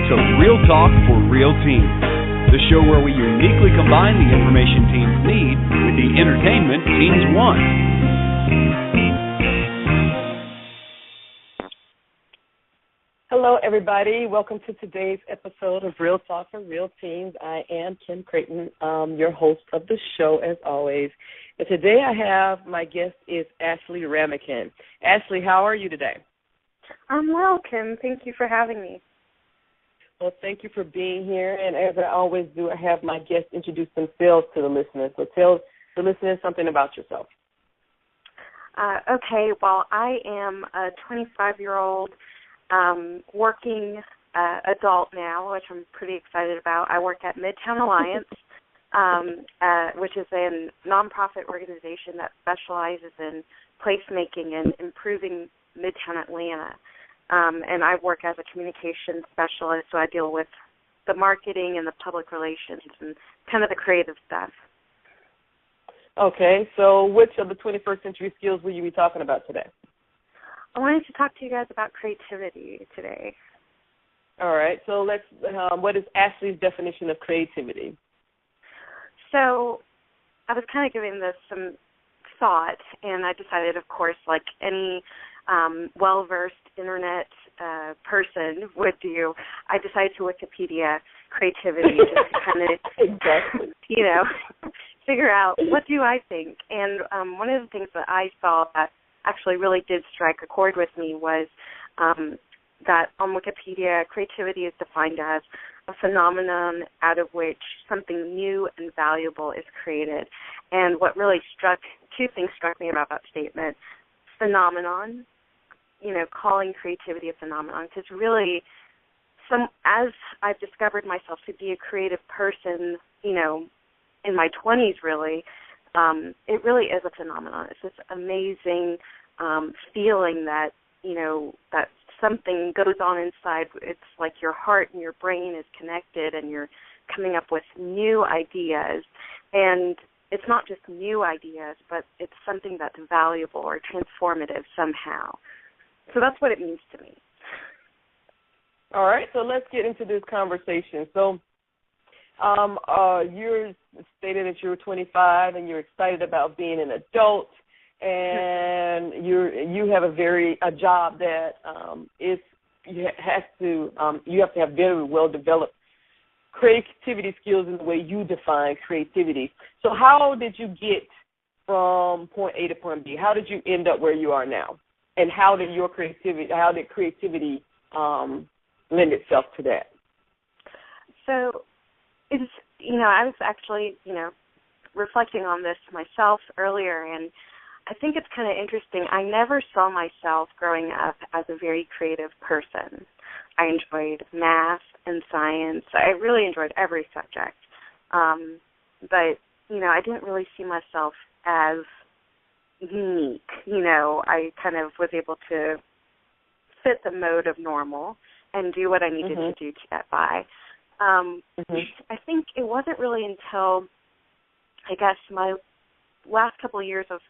to Real Talk for Real Teens, the show where we uniquely combine the information teens need with the entertainment teens want. Hello, everybody. Welcome to today's episode of Real Talk for Real Teens. I am Kim Creighton, your host of the show, as always. And today I have my guest is Ashley Ramocan. Ashley, how are you today? I'm well, Kim. Thank you for having me. Well, thank you for being here. And as I always do, I have my guests introduce themselves to the listeners. So tell the listeners something about yourself. Okay, well, I am a 25-year-old working adult now, which I'm pretty excited about. I work at Midtown Alliance, which is a nonprofit organization that specializes in placemaking and improving Midtown Atlanta. And I work as a communications specialist, so I deal with the marketing and the public relations and kind of the creative stuff. Okay, so which of the 21st century skills will you be talking about today? I wanted to talk to you guys about creativity today. All right, so let's. What is Ashley's definition of creativity? So I was kind of giving this some thought, and I decided, of course, like any well-versed Internet person would do, I decided to Wikipedia creativity just to kind of, exactly. Figure out what do I think. And one of the things that I saw that actually really did strike a chord with me was that on Wikipedia, creativity is defined as a phenomenon out of which something new and valuable is created. And what really two things struck me about that statement. Phenomenon, calling creativity a phenomenon, because really, as I've discovered myself to be a creative person, in my 20s really, it really is a phenomenon. It's this amazing feeling that, that something goes on inside. It's like your heart and your brain is connected and you're coming up with new ideas. And it's not just new ideas, but it's something that's valuable or transformative somehow. So that's what it means to me. All right, so let's get into this conversation. So you stated that you're 25 and you're excited about being an adult, and you have a job that you have to have very well developed creativity skills in the way you define creativity. So how did you get from point A to point B? How did you end up where you are now? And how did creativity lend itself to that? So it's, I was actually, reflecting on this myself earlier, and I think it's kind of interesting. I never saw myself growing up as a very creative person. I enjoyed math and science. I really enjoyed every subject. But, I didn't really see myself as unique. I kind of was able to fit the mode of normal and do what I needed to do to get by. I think it wasn't really until, I guess, my last couple of years of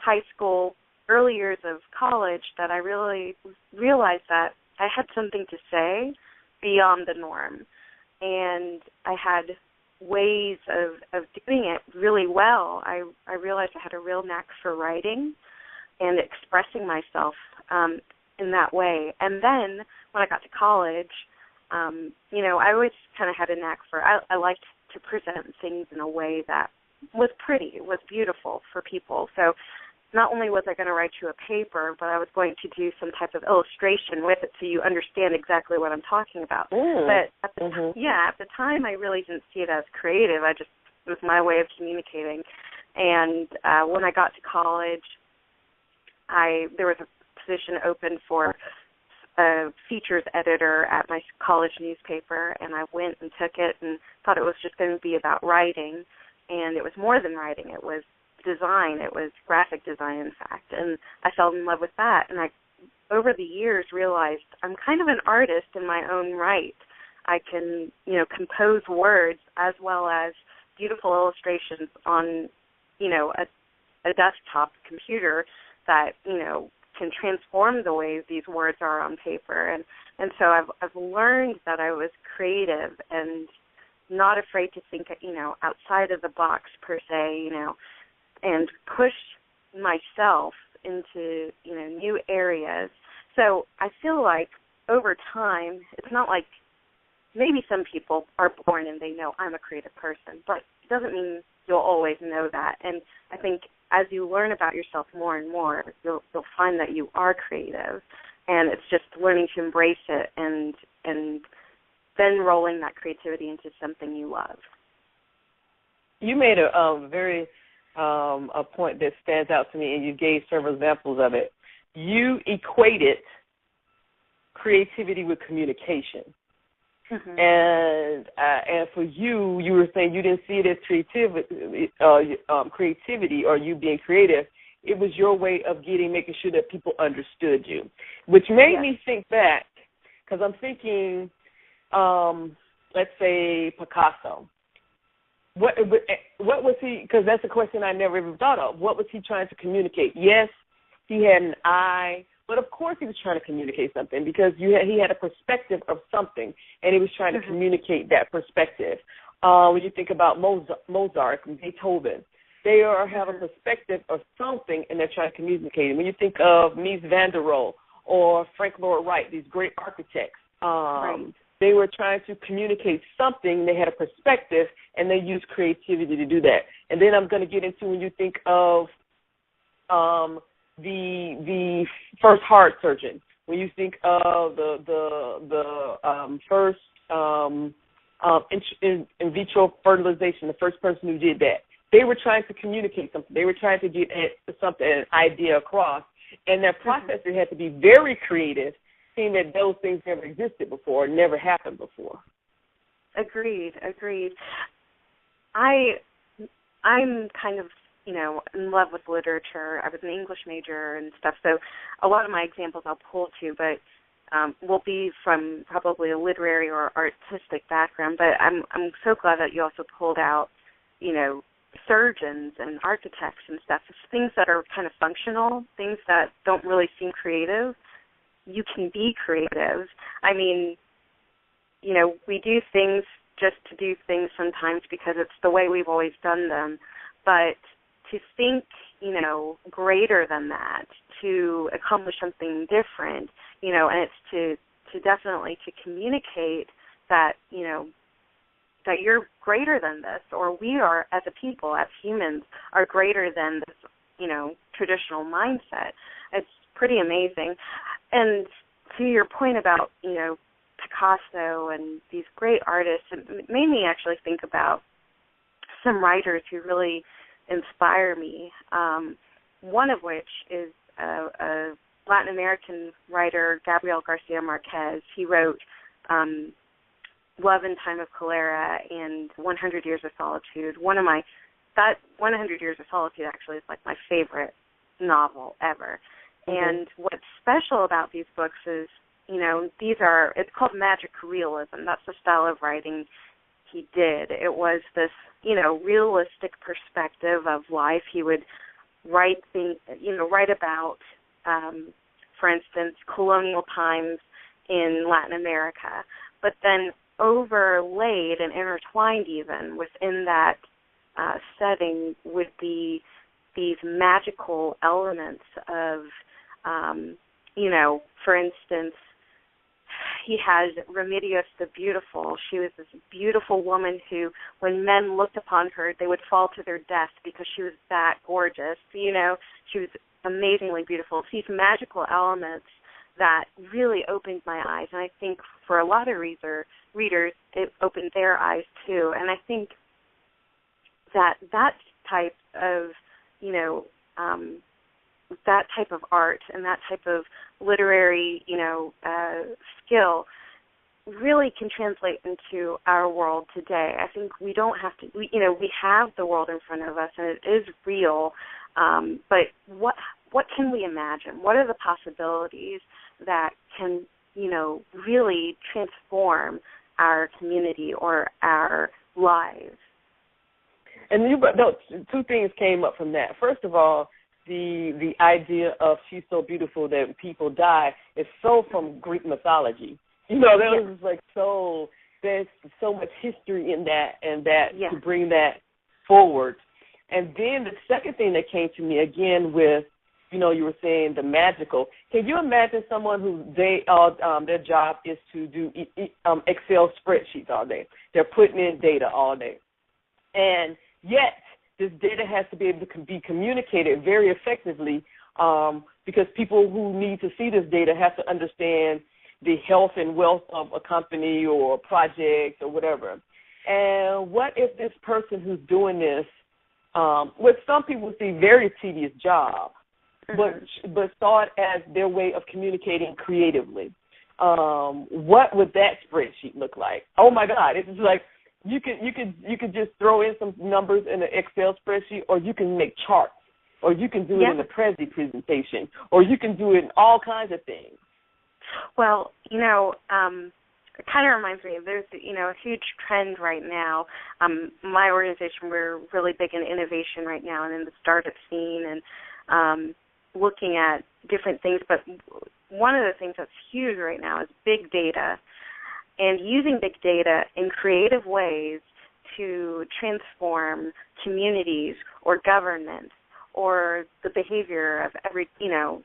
high school, early years of college, that I really realized that I had something to say beyond the norm. And I had ways of doing it really well. I realized I had a real knack for writing and expressing myself in that way. And then when I got to college, I always kind of had a knack for, I liked to present things in a way that was pretty, was beautiful for people. So not only was I going to write you a paper, but I was going to do some type of illustration with it so you understand exactly what I'm talking about. But at the time, I really didn't see it as creative. It was my way of communicating. And when I got to college, there was a position open for a features editor at my college newspaper, and I went and took it and thought it was just going to be about writing. And it was more than writing. It was design. It was graphic design, in fact. And I fell in love with that. And I, over the years, realized I'm kind of an artist in my own right. I can, compose words as well as beautiful illustrations on, a desktop computer that, can transform the way these words are on paper. And so I've learned that I was creative and not afraid to think, outside of the box per se, and push myself into, new areas. So I feel like over time, it's not like maybe some people are born and they know I'm a creative person, but it doesn't mean you'll always know that. And I think as you learn about yourself more and more, you'll find that you are creative, and it's just learning to embrace it and then rolling that creativity into something you love. You made a very a point that stands out to me, and you gave several examples of it. You equated creativity with communication. Mm-hmm. And for you were saying you didn't see it as creativity or you being creative. It was your way of making sure that people understood you, which made me think back, because I'm thinking, let's say Picasso. What was he? Because that's a question I never even thought of. What was he trying to communicate? Yes, he had an eye. But of course he was trying to communicate something, because he had a perspective of something, and he was trying to communicate that perspective. When you think about Mozart and Beethoven, they have a perspective of something, and they're trying to communicate it. When you think of Mies van der Rohe or Frank Lloyd Wright, these great architects, they were trying to communicate something. They had a perspective, and they used creativity to do that. And then I'm going to get into when you think of the first heart surgeon, when you think of the first in vitro fertilization, the first person who did that, they were trying to communicate something. They were trying to get an idea across, and their processor had to be very creative, seeing that those things never existed before, never happened before. Agreed. I'm kind of in love with literature. I was an English major and stuff, so a lot of my examples I'll pull to, but will be from probably a literary or artistic background. But I'm so glad that you also pulled out, surgeons and architects and stuff. It's things that are kind of functional, things that don't really seem creative. You can be creative. I mean, we do things just to do things sometimes because it's the way we've always done them, but to think, greater than that, to accomplish something different, and it's to definitely to communicate that, that you're greater than this, or we are as a people, as humans, are greater than this, traditional mindset. It's pretty amazing. And to your point about, Picasso and these great artists, it made me actually think about some writers who really inspire me, one of which is a Latin American writer, Gabriel Garcia Marquez. He wrote Love in Time of Cholera and 100 Years of Solitude. 100 Years of Solitude actually is like my favorite novel ever. And what's special about these books is, it's called magic realism. That's the style of writing he did. It was this, realistic perspective of life. He would write about, for instance, colonial times in Latin America, but then overlaid and intertwined even within that setting would be these magical elements of, for instance, he had Remedios the Beautiful. She was this beautiful woman who, when men looked upon her, they would fall to their death because she was that gorgeous. She was amazingly beautiful. These magical elements that really opened my eyes, and I think for a lot of readers, it opened their eyes too. And I think that type of, that type of art and that type of literary, skill really can translate into our world today. I think we don't have to, we have the world in front of us and it is real, but what can we imagine? What are the possibilities that can, really transform our community or our lives? And two things came up from that. First of all, the idea of she's so beautiful that people die is so from Greek mythology. You know, that was like so, there's so much history in that, and that to bring that forward. And then the second thing that came to me, again, with, you know, you were saying the magical. Can you imagine someone who their job is to do Excel spreadsheets all day? They're putting in data all day. And yet this data has to be able to be communicated very effectively, because people who need to see this data have to understand the health and wealth of a company or a project or whatever. And what if this person who's doing this, what some people see very tedious job, but saw it as their way of communicating creatively? What would that spreadsheet look like? Oh my God! It's just like you could just throw in some numbers in an Excel spreadsheet, or you can make charts, or you can do it in a Prezi presentation, or you can do it in all kinds of things. Well, you know, it kind of reminds me, there's, you know, a huge trend right now. My organization, we're really big in innovation right now and in the startup scene, and looking at different things. But one of the things that's huge right now is big data, and using big data in creative ways to transform communities or government or the behavior of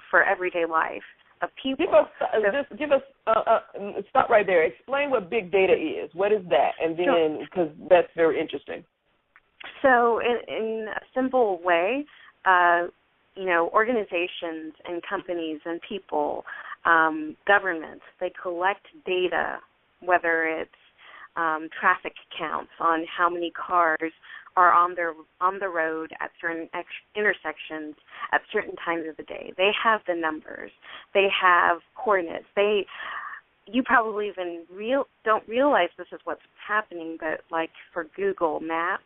for everyday life of people. Stop right there. Explain what big data is. What is that? And then, because that's very interesting. So in a simple way, organizations and companies and people, governments, they collect data, whether it's traffic counts on how many cars are on the road at certain intersections at certain times of the day. They have the numbers. They have coordinates. You probably even don't realize this is what's happening, but like for Google Maps,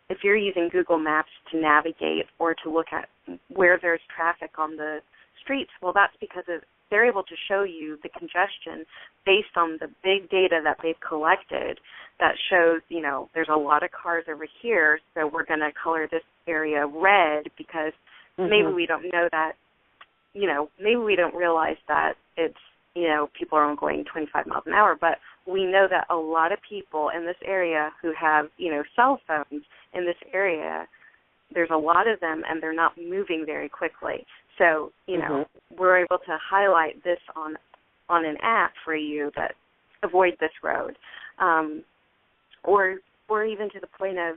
if you're using Google Maps to navigate or to look at where there's traffic on the streets, well, that's because they're able to show you the congestion based on the big data that they've collected that shows, there's a lot of cars over here, so we're going to color this area red because maybe we don't know that, maybe we don't realize that it's, people are going 25 miles an hour, but we know that a lot of people in this area who have, cell phones in this area, there's a lot of them, and they're not moving very quickly. So, we're able to highlight this on an app for you that avoid this road. Or even to the point of,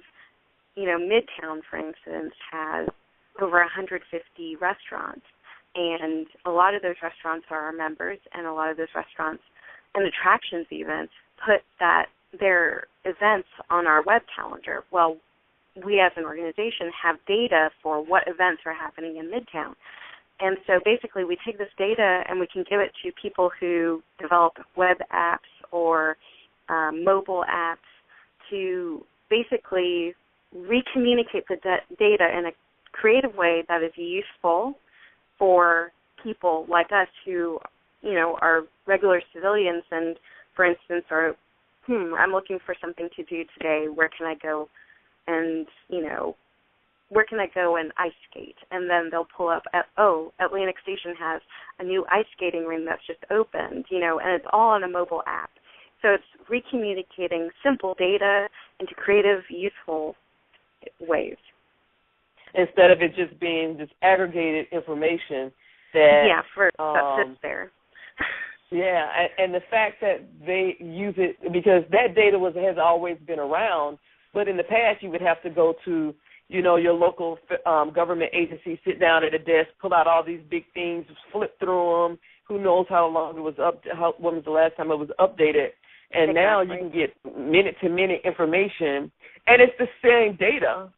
Midtown, for instance, has over 150 restaurants. And a lot of those restaurants are our members, and a lot of those restaurants and attractions even put their events on our web calendar. Well, we as an organization have data for what events are happening in Midtown. And so basically we take this data and we can give it to people who develop web apps or mobile apps to basically recommunicate the data in a creative way that is useful for people like us who, are regular civilians and, for instance, are, I'm looking for something to do today. Where can I go and, where can I go and ice skate? And then they'll pull up Atlantic Station has a new ice skating ring that's just opened, and it's all on a mobile app. So it's recommunicating simple data into creative, useful ways. Instead of it just being this aggregated information that that sits there. Yeah, and the fact that they use it, because that data has always been around, but in the past you would have to go to, your local government agency, sit down at a desk, pull out all these big things, flip through them. Who knows how long it was when was the last time it was updated? And now you can get minute-to-minute information, and it's the same data,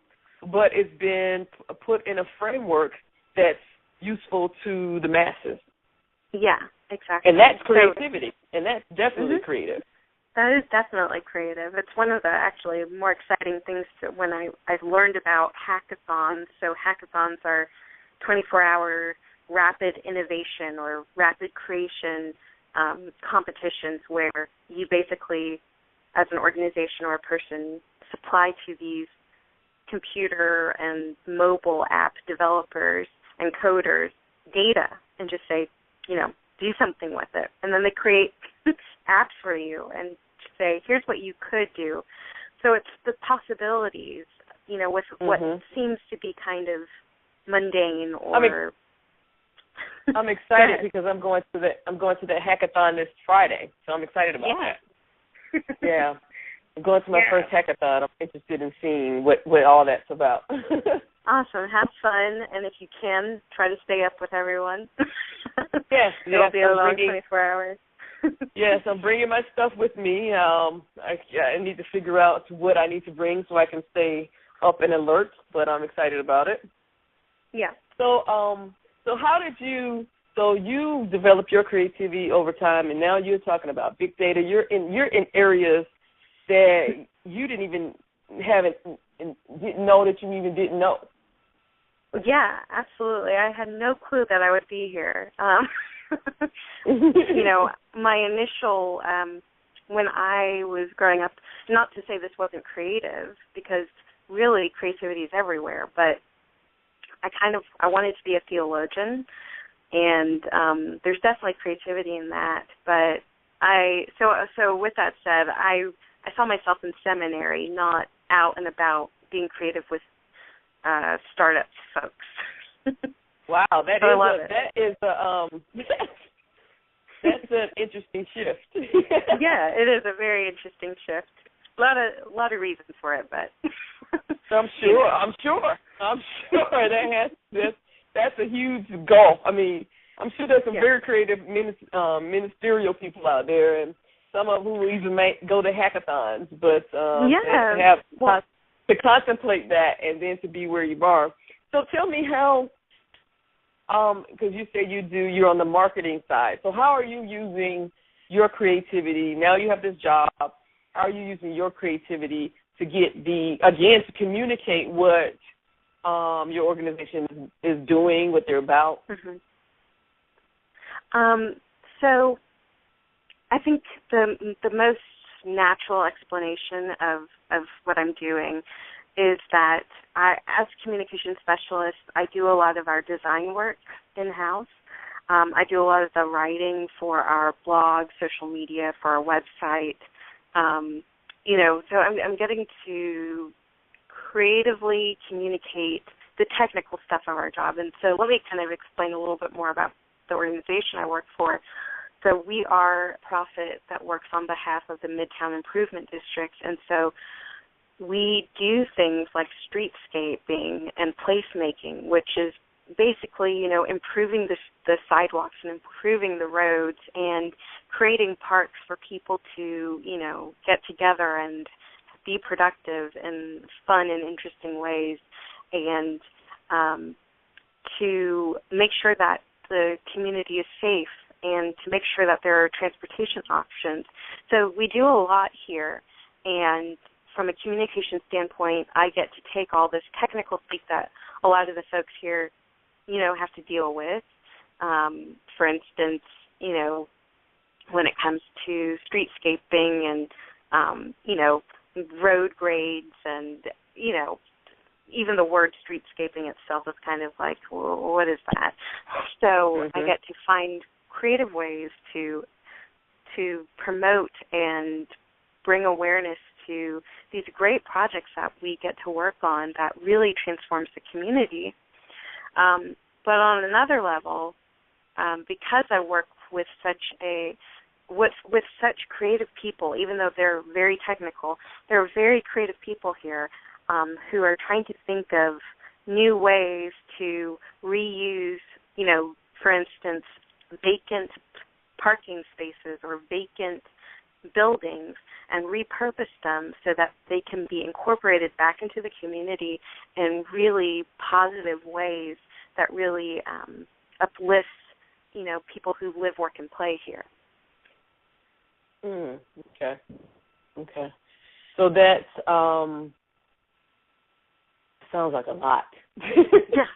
but it's been put in a framework that's useful to the masses. Yeah, exactly. And that's creativity, and that's definitely creative. That is definitely creative. It's one of the actually more exciting things when I've learned about hackathons. So hackathons are 24-hour rapid innovation or rapid creation competitions where you basically, as an organization or a person, supply to these computer and mobile app developers and coders data and just say, do something with it. And then they create apps for you and say, here's what you could do. So it's the possibilities, with what seems to be kind of mundane or... I'm excited because I'm going to the hackathon this Friday, so I'm excited about that. Yeah. I'm going to my first hackathon. I'm interested in seeing what all that's about. Awesome. Have fun, and if you can, try to stay up with everyone. Yes. It'll be a long 24 hours. Yes, I'm bringing my stuff with me. I need to figure out what I need to bring so I can stay up and alert, but I'm excited about it. Yeah. So how did you developed your creativity over time, and now you're talking about big data. You're in areas that you didn't know that you even didn't know. Yeah, absolutely. I had no clue that I would be here. My initial, when I was growing up, not to say this wasn't creative, because really creativity is everywhere, but I wanted to be a theologian, and there's definitely creativity in that. But so with that said, I saw myself in seminary, not out and about being creative with startup folks. Wow, that's an interesting shift. Yeah, it is a very interesting shift. A lot of reasons for it, but I'm sure that's a huge goal. I mean, I'm sure there's some very creative ministerial people out there, and some of who even may go to hackathons, but to contemplate that and then to be where you are. So tell me how, because you said you're on the marketing side. So how are you using your creativity? Now you have this job. How are you using your creativity to get to communicate what your organization is doing, what they're about? So I think the most natural explanation of what I'm doing is that as a communication specialist, I do a lot of our design work in-house. I do a lot of the writing for our blog, social media, for our website. So I'm getting to creatively communicate the technical stuff of our job. And so let me kind of explain a little bit more about the organization I work for. So we are a profit that works on behalf of the Midtown Improvement District, and so we do things like streetscaping and placemaking, which is basically, improving the sidewalks and improving the roads and creating parks for people to, get together and be productive in fun and interesting ways, and to make sure that the community is safe and to make sure that there are transportation options. So we do a lot here, and from a communication standpoint, I get to take all this technical stuff that a lot of the folks here, have to deal with. For instance, when it comes to streetscaping and, road grades and, even the word streetscaping itself is kind of like, well, what is that? So I get to find creative ways to promote and bring awareness to these great projects that we get to work on that really transforms the community. But on another level, because I work with such creative people, even though they're very technical, there are very creative people here who are trying to think of new ways to reuse, for instance, vacant parking spaces or vacant buildings and repurpose them so that they can be incorporated back into the community in really positive ways that really uplifts, people who live, work, and play here. Okay. So that's sounds like a lot. Yeah,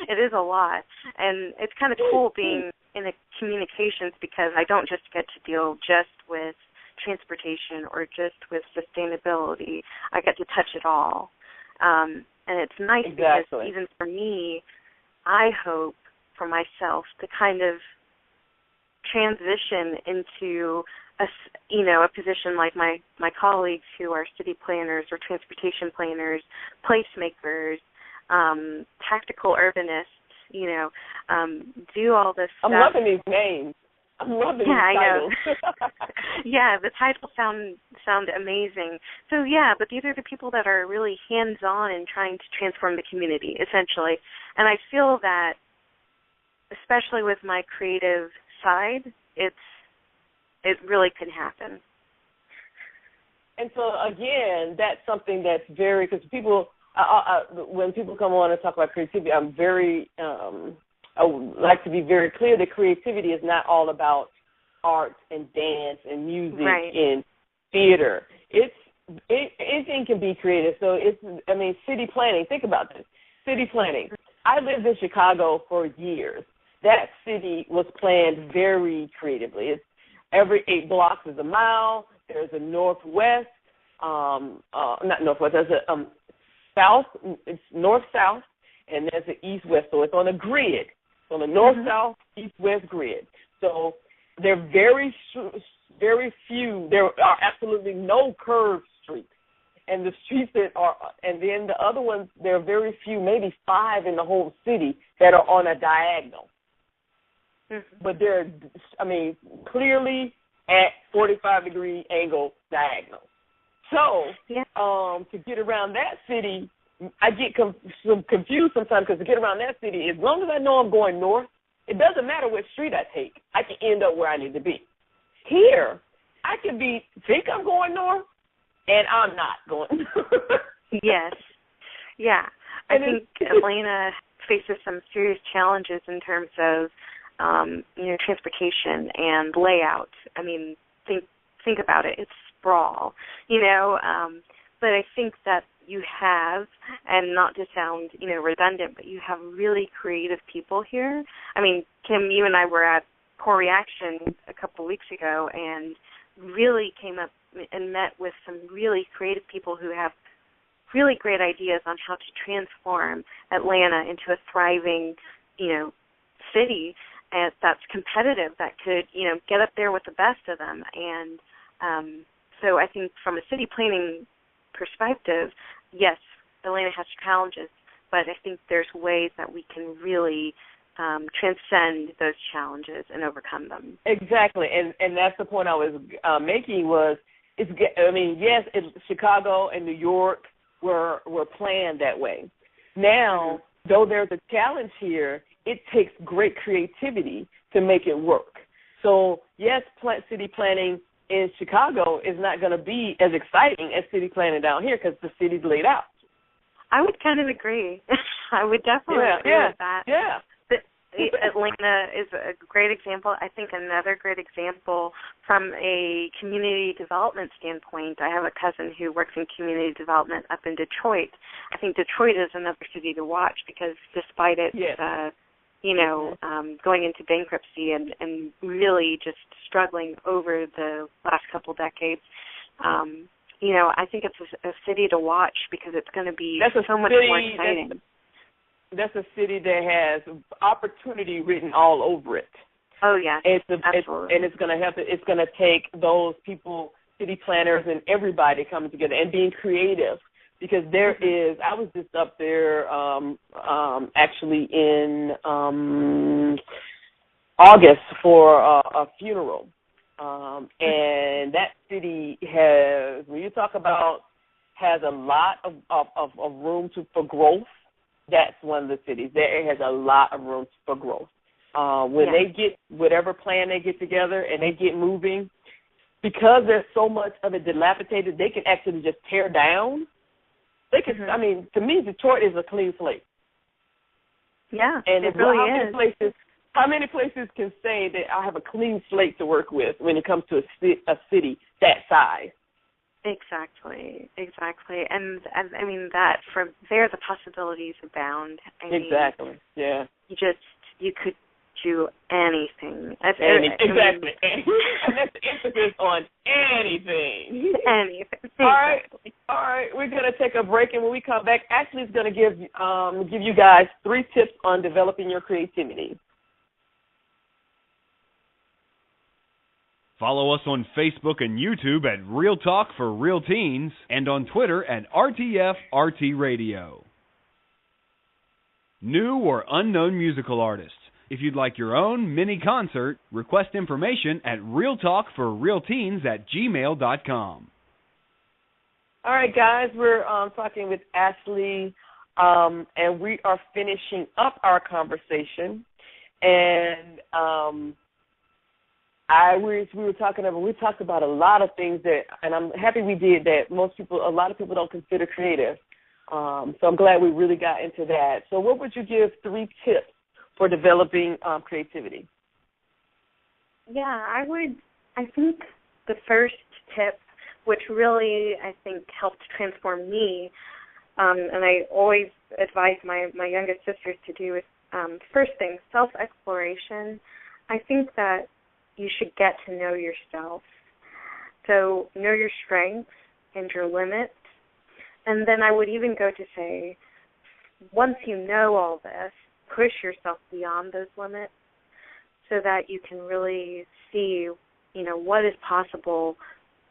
it is a lot, and it's kind of cool being in a communications because I don't just get to deal just with transportation or just with sustainability. I get to touch it all. And it's nice because even for me, I hope for myself to kind of transition into a position like my colleagues who are city planners or transportation planners, placemakers, tactical urbanists, do all this stuff. I'm loving these names. I'm loving these titles. I know. Yeah, the titles sound amazing. So, but these are the people that are really hands-on in trying to transform the community, essentially. And I feel that, especially with my creative side, it really can happen. And so, again, that's something that's very, because people, when people come on and talk about creativity, I would like to be very clear that creativity is not all about art and dance and music and theater. Anything can be creative. So city planning, think about this. City planning. I lived in Chicago for years. That city was planned very creatively. It's every 8 blocks is a mile. There's a northwest, not northwest, there's a south, it's north-south, and there's an east-west. So it's on a grid. It's on a north-south, east-west grid. So there are very few, there are absolutely no curved streets. And the streets and then the other ones, there are very few, maybe 5 in the whole city that are on a diagonal. But they're, clearly at 45-degree angle diagonal. So to get around that city, I get confused sometimes because to get around that city, as long as I know I'm going north, it doesn't matter which street I take. I can end up where I need to be. Here, I can think I'm going north, and I'm not going north. Yes. Yeah. I think Atlanta faces some serious challenges in terms of transportation and layout. I mean, think about it. It's sprawl, but I think that you have, and not to sound, redundant, but you have really creative people here. I mean, Kim, you and I were at Core Reaction a couple of weeks ago and really came up and met with some really creative people who have really great ideas on how to transform Atlanta into a thriving, city that's competitive, that could, get up there with the best of them. And so I think from a city planning perspective, yes, Atlanta has challenges, but I think there's ways that we can really transcend those challenges and overcome them. Exactly, and that's the point I was making was, Chicago and New York were planned that way. Now, though there's a challenge here, it takes great creativity to make it work. So, yes, city planning in Chicago is not going to be as exciting as city planning down here because the city's laid out. I would kind of agree. I would definitely agree with that. Yeah. Atlanta is a great example. I think another great example from a community development standpoint, I have a cousin who works in community development up in Detroit. I think Detroit is another city to watch because despite its, going into bankruptcy and really just struggling over the last couple decades, I think it's a city to watch because it's going to be so much more exciting. That's a city that has opportunity written all over it. Oh yeah, absolutely. And it's going to have to. It's going to take those people, city planners, and everybody coming together and being creative. Because there is, I was just up there actually in August for a funeral, and that city has, when you talk about, has a lot of room for growth. That's one of the cities. There has a lot of room for growth. When they get whatever plan they get together and they get moving, because there's so much of it dilapidated, they can actually just tear down. They can. To me, Detroit is a clean slate. Yeah, and it really is. How many places can say that I have a clean slate to work with when it comes to a city that size? Exactly. And I mean, that from there, the possibilities abound. Exactly. Yeah. You could do anything. Exactly. And that's the emphasis on anything. Anything. All right. We're going to take take a break, and when we come back, Ashley's going to give you guys 3 tips on developing your creativity. Follow us on Facebook and YouTube at Real Talk for Real Teens and on Twitter at RTFRT Radio. New or unknown musical artists. If you'd like your own mini concert, request information at realtalkforrealteens@gmail.com. All right, guys, we're talking with Ashley, and we are finishing up our conversation. And we talked about a lot of things and I'm happy we did that. A lot of people don't consider creative. So I'm glad we really got into that. So what would you give 3 tips for developing creativity? Yeah, I think the first tip, which really, I think, helped transform me, and I always advise my youngest sisters to do, is first thing, self-exploration. I think that you should get to know yourself. So know your strengths and your limits. And then I would even go to say, once you know all this, push yourself beyond those limits so that you can really see, what is possible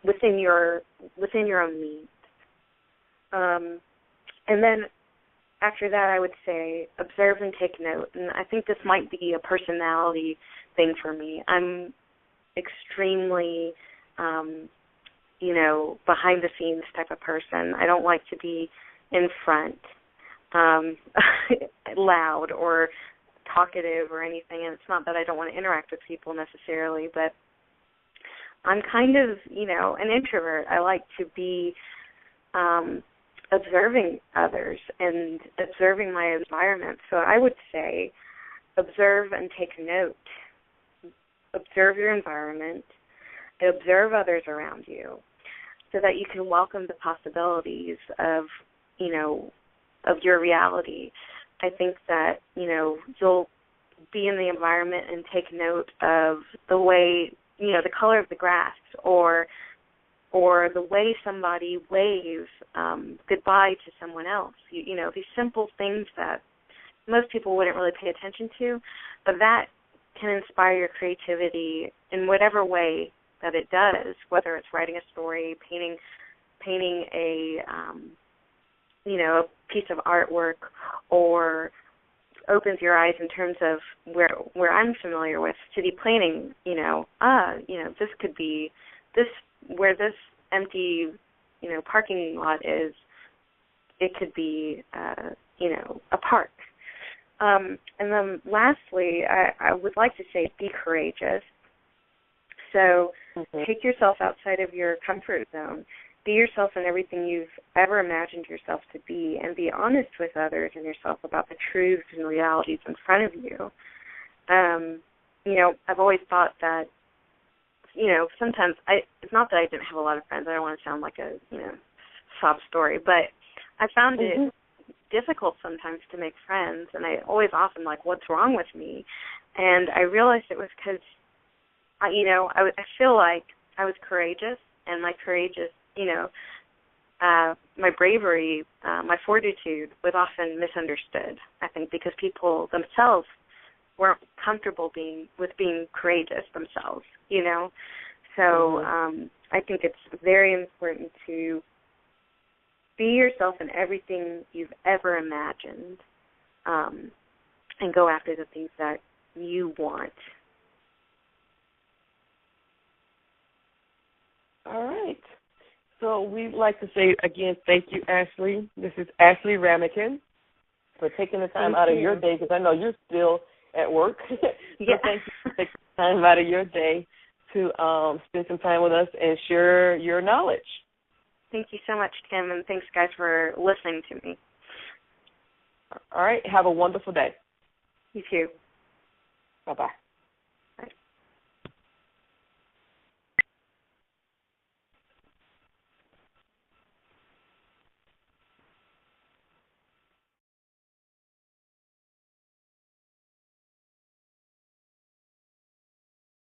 within your own means. And then after that, I would say observe and take note. And I think this might be a personality thing for me. I'm extremely, behind the scenes type of person. I don't like to be in front, loud or talkative or anything. And it's not that I don't want to interact with people necessarily, but I'm kind of, an introvert. I like to be observing others and observing my environment. So I would say observe and take note. Observe your environment, observe others around you so that you can welcome the possibilities of your reality. I think that, you'll be in the environment and take note of the way, the color of the grass or the way somebody waves goodbye to someone else. These simple things that most people wouldn't really pay attention to, but that can inspire your creativity in whatever way that it does, whether it's writing a story, painting a a piece of artwork, or opens your eyes in terms of where I'm familiar with city planning. This could be where this empty parking lot is. It could be a park. And then lastly, I would like to say be courageous. So take yourself outside of your comfort zone. Be yourself in everything you've ever imagined yourself to be, and be honest with others and yourself about the truths and realities in front of you. I've always thought that, sometimes it's not that I didn't have a lot of friends. I don't want to sound like a, sob story, but I found it difficult sometimes to make friends, and I always often what's wrong with me? And I realized it was because, I feel like I was courageous, and my courageous, my bravery, my fortitude was often misunderstood, I think, because people themselves weren't comfortable being courageous themselves, So I think it's very important to be yourself in everything you've ever imagined, and go after the things that you want. All right. So we'd like to say, again, thank you, Ashley. This is Ashley Ramocan for taking the time out of your day, because I know you're still at work. So thank you for taking the time out of your day to spend some time with us and share your knowledge. Thank you so much, Kim, and thanks, guys, for listening to me. All right. Have a wonderful day. You too. Bye-bye.